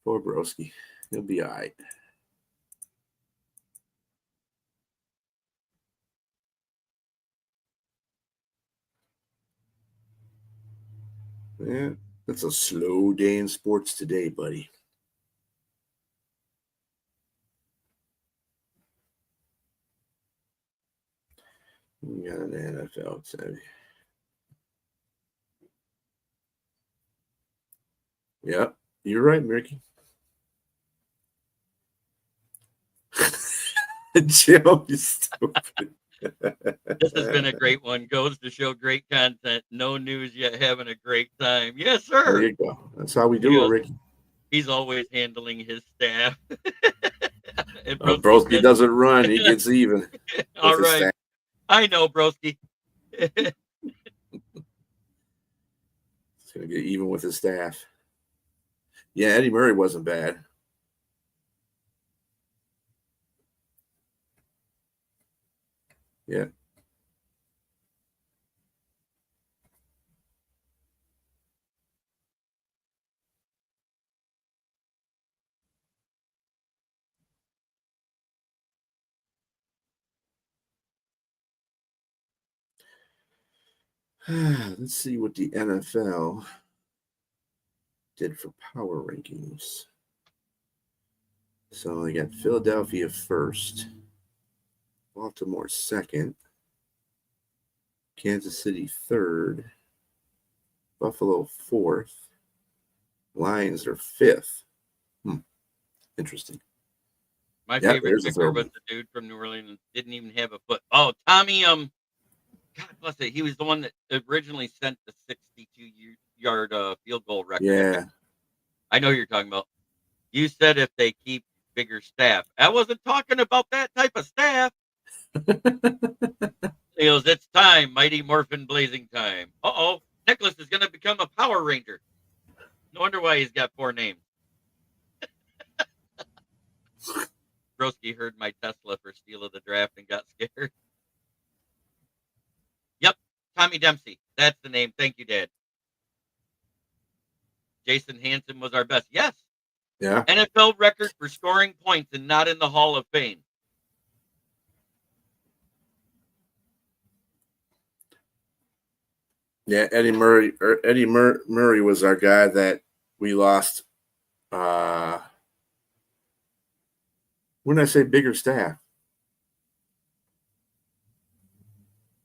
Speaker 2: Poor Broski. He'll be all right. Yeah, it's a slow day in sports today, buddy. We got an NFL today. Yeah, you're right, Ricky. Jim, you stupid.
Speaker 1: This has been a great one. Goes to show great content. No news yet. Having a great time. Yes, sir.
Speaker 2: There you go. That's how we do it, Ricky.
Speaker 1: He's always handling his staff.
Speaker 2: Broski doesn't run. He gets even.
Speaker 1: All right. Staff. I know, Broski.
Speaker 2: He's going to get even with his staff. Yeah, Eddie Murray wasn't bad. Yeah. Let's see what the NFL did for power rankings. So they got Philadelphia first, Baltimore second, Kansas City third, Buffalo fourth, Lions are fifth. Interesting.
Speaker 1: My favorite kicker was the dude from New Orleans, didn't even have a foot. Oh, Tommy, God bless it. He was the one that originally sent the 62-yard field goal record.
Speaker 2: Yeah.
Speaker 1: I know who you're talking about. You said if they keep bigger staff. I wasn't talking about that type of staff. He goes, it's time. Mighty Morphin Blazing time. Uh-oh. Nicholas is going to become a Power Ranger. No wonder why he's got 4 names. Broski heard my Tesla for steal of the draft and got scared. Yep. Tommy Dempsey. That's the name. Thank you, Dad. Jason Hanson was our best. Yes.
Speaker 2: Yeah.
Speaker 1: NFL record for scoring points and not in the Hall of Fame.
Speaker 2: Yeah, Eddie Murray was our guy that We lost. When did I say bigger staff?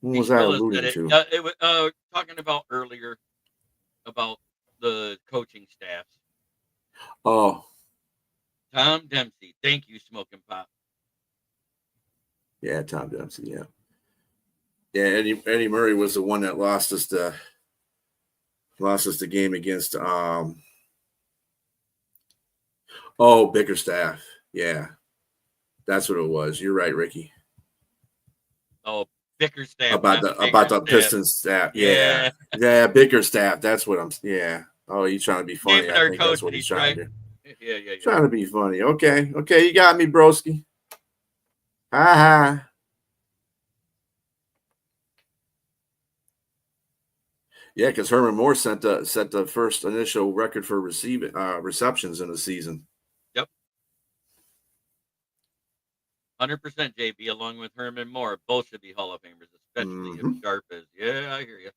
Speaker 2: When was I
Speaker 1: Trilla said
Speaker 2: alluding
Speaker 1: it.
Speaker 2: to?
Speaker 1: It was talking about earlier about the coaching staffs.
Speaker 2: Oh,
Speaker 1: Tom Dempsey. Thank you, Smoking Pop.
Speaker 2: yeah, Tom Dempsey. Yeah, yeah. Eddie Murray was the one that lost us the game against. Bickerstaff. Yeah, that's what it was. You're right, Ricky.
Speaker 1: Oh, Bickerstaff.
Speaker 2: About the Pistons staff. Yeah, yeah, Bickerstaff. That's what I'm. Yeah. Oh, he's trying to be funny.
Speaker 1: Naming
Speaker 2: I
Speaker 1: our
Speaker 2: think
Speaker 1: coach
Speaker 2: that's what
Speaker 1: and
Speaker 2: he's
Speaker 1: he's
Speaker 2: trying
Speaker 1: right.
Speaker 2: to do.
Speaker 1: Yeah.
Speaker 2: Trying to be funny. Okay, you got me, broski. Ha ha. Yeah, because Herman Moore set the first initial record for receptions in the season.
Speaker 1: Yep. 100% JB, along with Herman Moore. Both should be Hall of Famers, especially if Sharp is. Yeah, I hear you.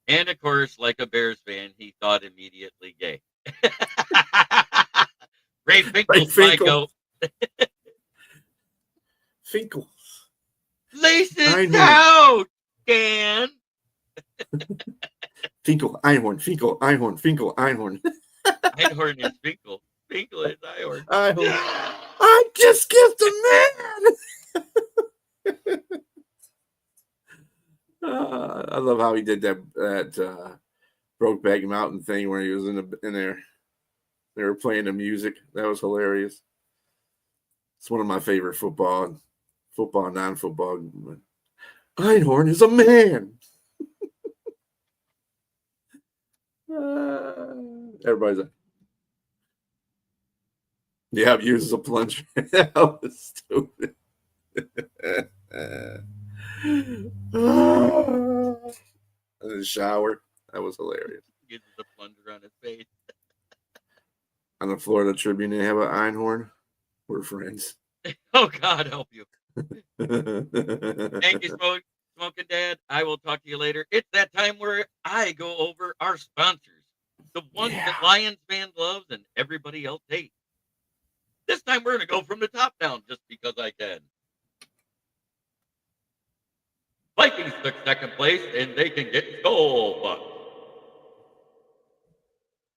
Speaker 1: And of course, like a Bears fan, he thought immediately gay. Ray Finkel's my goat.
Speaker 2: Finkel.
Speaker 1: Laces out, Dan.
Speaker 2: Finkel, Einhorn, Finkel, Einhorn, Finkel, Einhorn.
Speaker 1: Einhorn is Finkel. Finkel is Einhorn.
Speaker 2: I just kissed a man. I love how he did that Brokeback Mountain thing where he was in there. They were playing the music. That was hilarious. It's one of my favorite football, non-football. Einhorn is a man. Everybody's like, yeah, uses a plunger. That was stupid. In the shower. That was hilarious.
Speaker 1: Gives the plunger on his face.
Speaker 2: On the Florida Tribune, they have an Einhorn. We're friends.
Speaker 1: Oh, God help you. Thank you, Smoking Dad. I will talk to you later. It's that time where I go over our sponsors, the ones that Lions fans loves and everybody else hates. This time we're going to go from the top down just because I can. Vikings took second place and they can get skull bucks.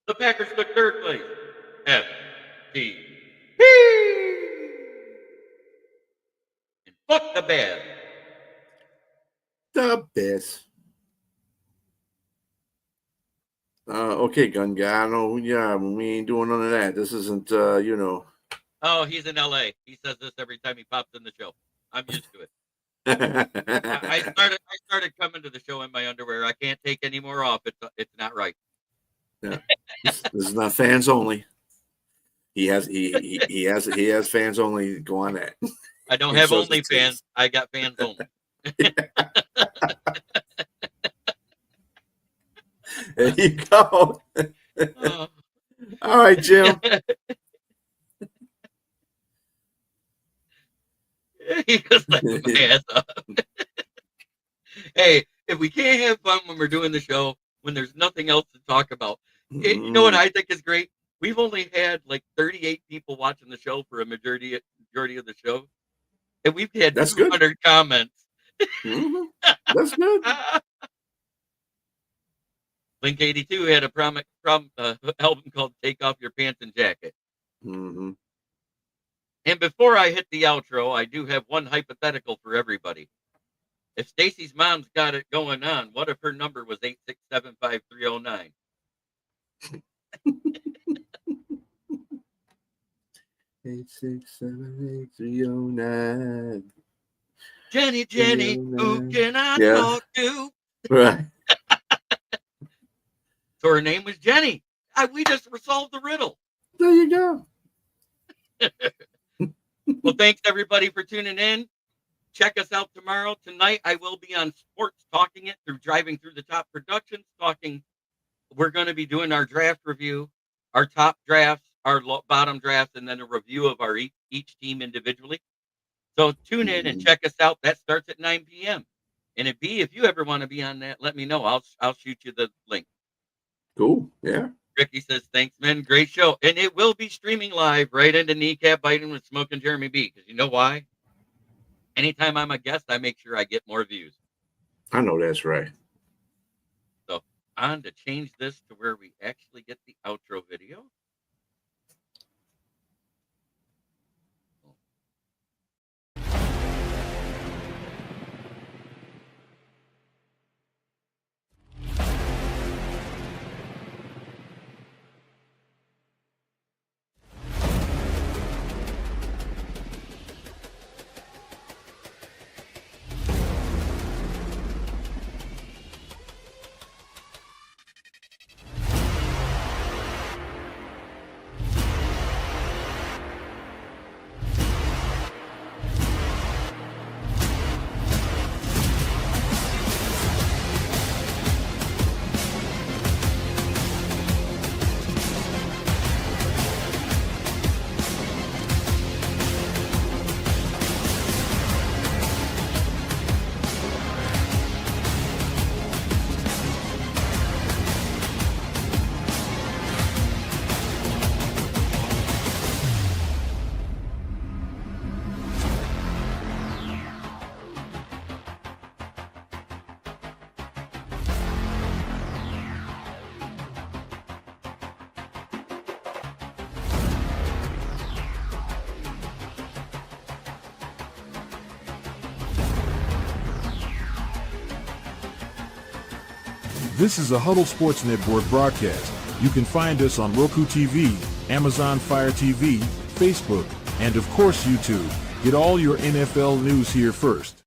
Speaker 1: The Packers took third place. FTP. And fuck the Bears.
Speaker 2: The best. Okay, gun guy. I know. Yeah, we ain't doing none of that. This isn't.
Speaker 1: Oh, he's in LA. He says this every time he pops in the show. I'm used to it. I started coming to the show in my underwear. I can't take any more off. It's not right.
Speaker 2: Yeah. This is not fans only. He has fans only. Go on that.
Speaker 1: I don't have only fans. I got fans only.
Speaker 2: There you go. All right, Jim.
Speaker 1: He just like my ass up. Hey, if we can't have fun when we're doing the show, when there's nothing else to talk about, you know what I think is great? We've only had like 38 people watching the show for a majority of the show, and we've had 200 comments.
Speaker 2: That's good.
Speaker 1: Link 82 had a album called "Take Off Your Pants and Jacket."
Speaker 2: Mm-hmm.
Speaker 1: And before I hit the outro, I do have one hypothetical for everybody. If Stacy's mom's got it going on, what if her number was 8675309?
Speaker 2: 8678309.
Speaker 1: Jenny, who can I talk to?
Speaker 2: Right.
Speaker 1: So her name was Jenny. We just resolved the riddle.
Speaker 2: There you go.
Speaker 1: Well, thanks everybody for tuning in. Check us out tomorrow. Tonight, I will be on Sports Talking It through Driving Through the Top Productions. We're going to be doing our draft review, our top drafts, our bottom drafts, and then a review of our each team individually. So tune in and check us out. That starts at 9 p.m. And if you ever want to be on that, let me know. I'll shoot you the link.
Speaker 2: Cool. Yeah.
Speaker 1: Ricky says, thanks, men. Great show. And it will be streaming live right into Kneecap Biting with Smoke and Jeremy B. Because you know why? Anytime I'm a guest, I make sure I get more views.
Speaker 2: I know that's right.
Speaker 1: So on to change this to where we actually get the outro video.
Speaker 3: This is a Huddle Sports Network broadcast. You can find us on Roku TV, Amazon Fire TV, Facebook, and of course YouTube. Get all your NFL news here first.